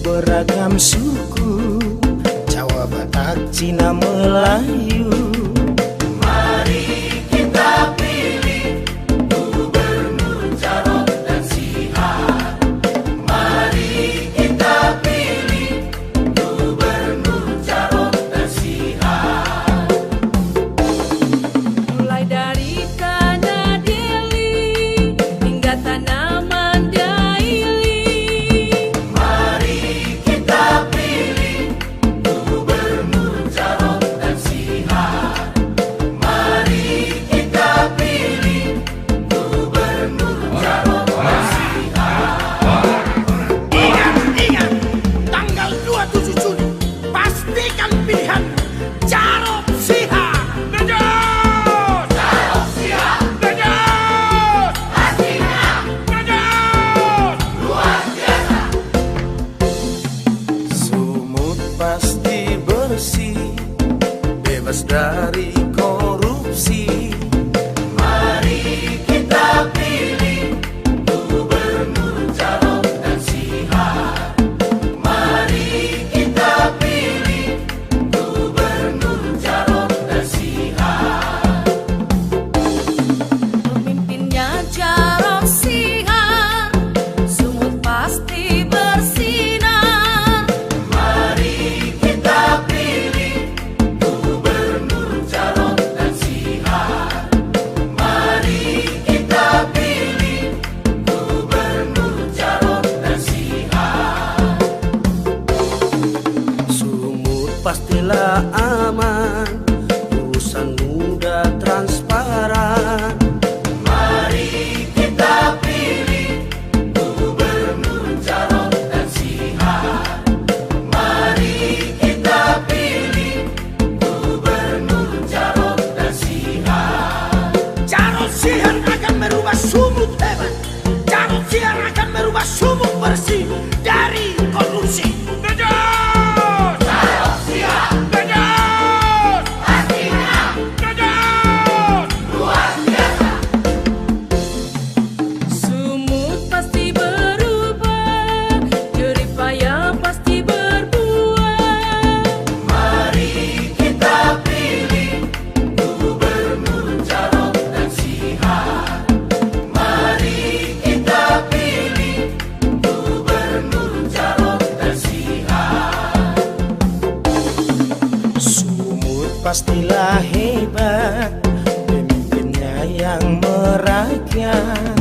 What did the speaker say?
Beragam suku, Jawa, Batak, Cina, Melayu. Mari kita pilih gubernur, jarod, dan sihat. Mari kita pilih gubernur, jarod, dan sihat. Mulai dari tanah Deli hingga tanah Pasti bersih, bebas dari korupsi. Mari kita pilih gubernur, jarod, dan sihat. Mari kita pilih gubernur, jarod, dan sihat. Pemimpinnya jarod sihat, sumut pasti bersinar. Pastilah aman, urusan muda transparan. Mari kita pilih gubernur, jarod, dan sihat. Mari kita pilih gubernur, jarod, dan sihat. Jarod sihat akan merubah sumut hebat. Jarod sihat akan merubah sumut bersih dari korupsi. Pastilah hebat, pemimpinnya yang merakyat.